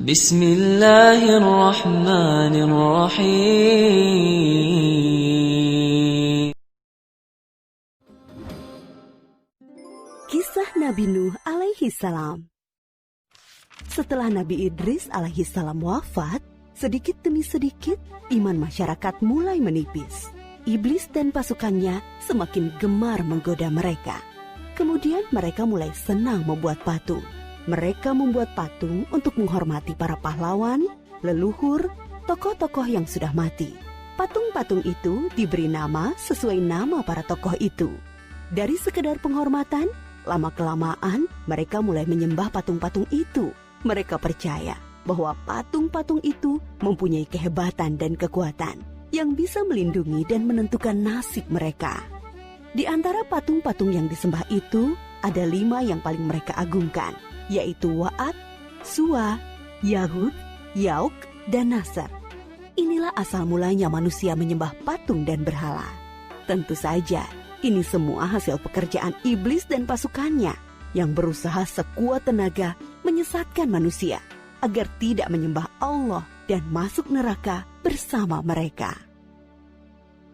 Bismillahirrahmanirrahim. Kisah Nabi Nuh alaihi salam. Setelah Nabi Idris alaihi salam wafat, sedikit demi sedikit iman masyarakat mulai menipis. Iblis dan pasukannya semakin gemar menggoda mereka. Kemudian mereka mulai senang membuat patung. Mereka membuat patung untuk menghormati para pahlawan, leluhur, tokoh-tokoh yang sudah mati. Patung-patung itu diberi nama sesuai nama para tokoh itu. Dari sekedar penghormatan, lama-kelamaan mereka mulai menyembah patung-patung itu. Mereka percaya bahwa patung-patung itu mempunyai kehebatan dan kekuatan yang bisa melindungi dan menentukan nasib mereka. Di antara patung-patung yang disembah itu, ada 5 yang paling mereka agungkan, yaitu Wa'ad, Suwa, Yahud, Yauk, dan Nasr. Inilah asal mulanya manusia menyembah patung dan berhala. Tentu saja, ini semua hasil pekerjaan iblis dan pasukannya yang berusaha sekuat tenaga menyesatkan manusia agar tidak menyembah Allah dan masuk neraka bersama mereka.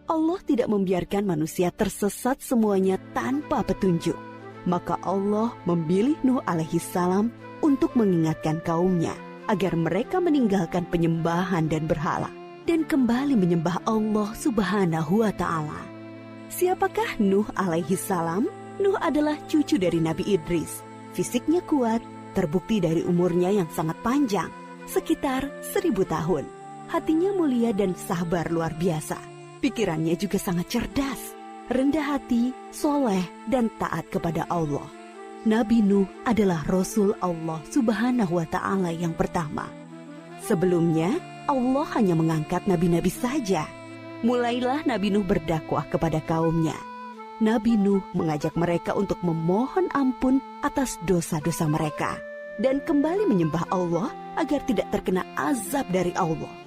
Allah tidak membiarkan manusia tersesat semuanya tanpa petunjuk. Maka Allah memilih Nuh alaihi salam untuk mengingatkan kaumnya agar mereka meninggalkan penyembahan dan berhala dan kembali menyembah Allah Subhanahu wa ta'ala. Siapakah Nuh alaihi salam? Nuh adalah cucu dari Nabi Idris. Fisiknya kuat, terbukti dari umurnya yang sangat panjang, sekitar 1000 tahun. Hatinya mulia dan sabar luar biasa. Pikirannya juga sangat cerdas, rendah hati, soleh, dan taat kepada Allah. Nabi Nuh adalah Rasul Allah Subhanahu wa ta'ala yang pertama. Sebelumnya, Allah hanya mengangkat nabi-nabi saja. Mulailah Nabi Nuh berdakwah kepada kaumnya. Nabi Nuh mengajak mereka untuk memohon ampun atas dosa-dosa mereka dan kembali menyembah Allah agar tidak terkena azab dari Allah.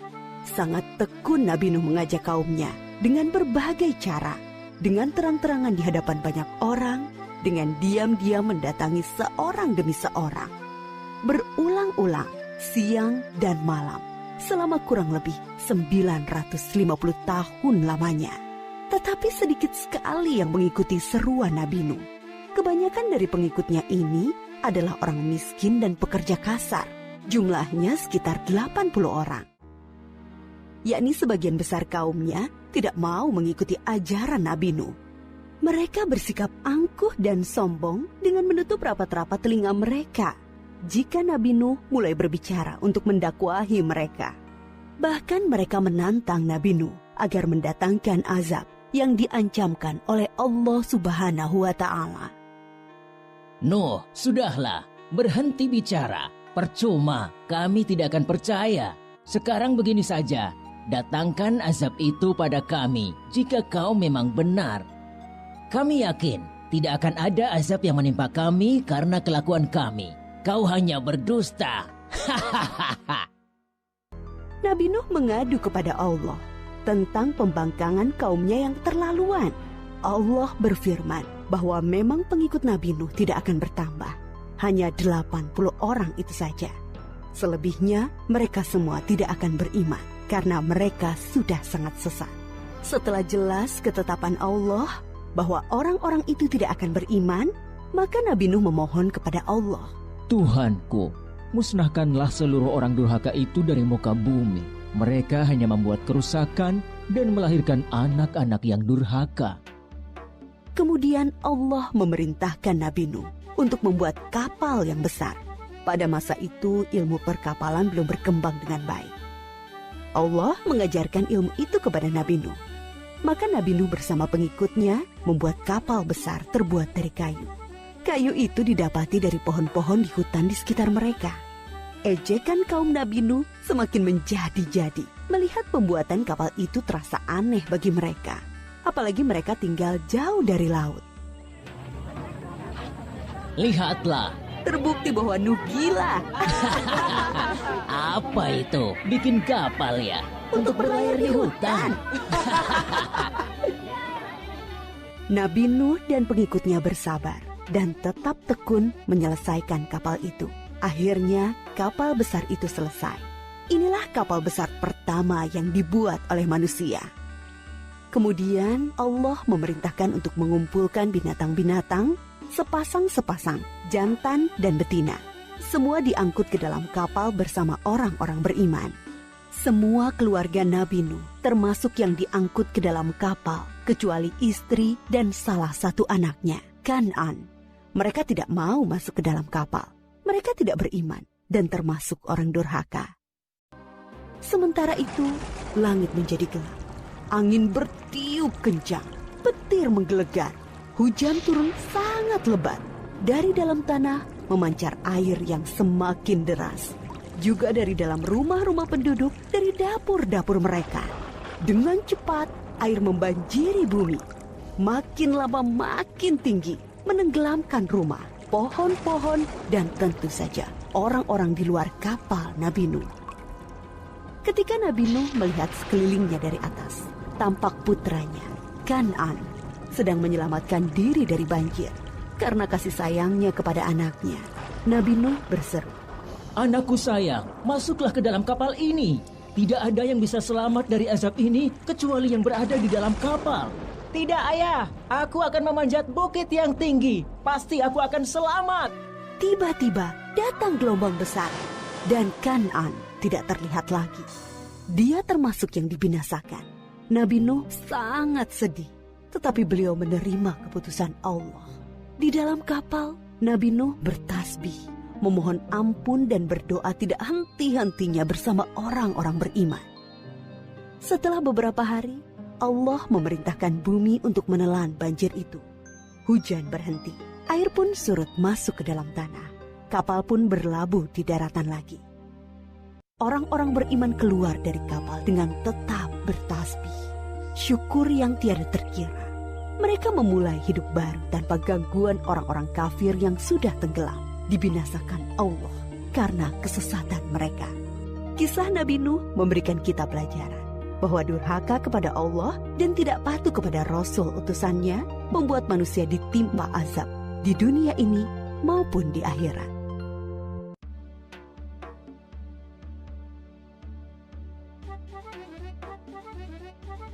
Sangat tekun Nabi Nuh mengajak kaumnya dengan berbagai cara, dengan terang-terangan di hadapan banyak orang, dengan diam-diam mendatangi seorang demi seorang. Berulang-ulang, siang dan malam, selama kurang lebih 950 tahun lamanya. Tetapi sedikit sekali yang mengikuti seruan Nabi Nuh. Kebanyakan dari pengikutnya ini adalah orang miskin dan pekerja kasar. Jumlahnya sekitar 80 orang. Yakni sebagian besar kaumnya tidak mau mengikuti ajaran Nabi Nuh. Mereka bersikap angkuh dan sombong dengan menutup rapat-rapat telinga mereka jika Nabi Nuh mulai berbicara untuk mendakwahi mereka. Bahkan mereka menantang Nabi Nuh agar mendatangkan azab yang diancamkan oleh Allah Subhanahu wa ta'ala. Nuh, sudahlah, berhenti bicara. Percuma, kami tidak akan percaya. Sekarang begini saja, datangkan azab itu pada kami jika kau memang benar. Kami yakin tidak akan ada azab yang menimpa kami karena kelakuan kami. Kau hanya berdusta. Nabi Nuh mengadu kepada Allah tentang pembangkangan kaumnya yang terlaluan. Allah berfirman bahwa memang pengikut Nabi Nuh tidak akan bertambah. Hanya 80 orang itu saja. Selebihnya mereka semua tidak akan beriman karena mereka sudah sangat sesat. Setelah jelas ketetapan Allah bahwa orang-orang itu tidak akan beriman, maka Nabi Nuh memohon kepada Allah. Tuhanku, musnahkanlah seluruh orang durhaka itu dari muka bumi. Mereka hanya membuat kerusakan dan melahirkan anak-anak yang durhaka. Kemudian Allah memerintahkan Nabi Nuh untuk membuat kapal yang besar. Pada masa itu ilmu perkapalan belum berkembang dengan baik. Allah mengajarkan ilmu itu kepada Nabi Nuh. Maka Nabi Nuh bersama pengikutnya membuat kapal besar terbuat dari kayu. Kayu itu didapati dari pohon-pohon di hutan di sekitar mereka. Ejekan kaum Nabi Nuh semakin menjadi-jadi. Melihat pembuatan kapal itu terasa aneh bagi mereka. Apalagi mereka tinggal jauh dari laut. Lihatlah, Terbukti bahwa Nuh gila. apa itu? Bikin kapal ya? Untuk berlayar di hutan. Nabi Nuh dan pengikutnya bersabar dan tetap tekun menyelesaikan kapal itu. Akhirnya kapal besar itu selesai. Inilah kapal besar pertama yang dibuat oleh manusia. Kemudian Allah memerintahkan untuk mengumpulkan binatang-binatang sepasang-sepasang, jantan dan betina. Semua diangkut ke dalam kapal bersama orang-orang beriman. Semua keluarga Nabi Nuh, termasuk yang diangkut ke dalam kapal, kecuali istri dan salah satu anaknya, Kan'an. Mereka tidak mau masuk ke dalam kapal. Mereka tidak beriman dan termasuk orang durhaka. Sementara itu, langit menjadi gelap. Angin bertiup kencang, petir menggelegar. Hujan turun sangat lebat. Dari dalam tanah memancar air yang semakin deras. Juga dari dalam rumah-rumah penduduk, dari dapur-dapur mereka. Dengan cepat, air membanjiri bumi. Makin lama makin tinggi, menenggelamkan rumah, pohon-pohon, dan tentu saja orang-orang di luar kapal Nabi Nuh. Ketika Nabi Nuh melihat sekelilingnya dari atas, tampak putranya, Kan'an, sedang menyelamatkan diri dari banjir. Karena kasih sayangnya kepada anaknya, Nabi Nuh berseru, Anakku sayang, masuklah ke dalam kapal ini. Tidak ada yang bisa selamat dari azab ini kecuali yang berada di dalam kapal. Tidak ayah, aku akan memanjat bukit yang tinggi. Pasti aku akan selamat. Tiba-tiba datang gelombang besar dan Kan'an tidak terlihat lagi. Dia termasuk yang dibinasakan. Nabi Nuh sangat sedih, tetapi beliau menerima keputusan Allah. Di dalam kapal, Nabi Nuh bertasbih, memohon ampun dan berdoa tidak henti-hentinya bersama orang-orang beriman. Setelah beberapa hari, Allah memerintahkan bumi untuk menelan banjir itu. Hujan berhenti, air pun surut masuk ke dalam tanah. Kapal pun berlabuh di daratan lagi. Orang-orang beriman keluar dari kapal dengan tetap bertasbih. Syukur yang tiada terkira. Mereka memulai hidup baru tanpa gangguan orang-orang kafir yang sudah tenggelam, dibinasakan Allah karena kesesatan mereka. Kisah Nabi Nuh memberikan kita pelajaran bahwa durhaka kepada Allah dan tidak patuh kepada Rasul utusannya membuat manusia ditimpa azab di dunia ini maupun di akhirat.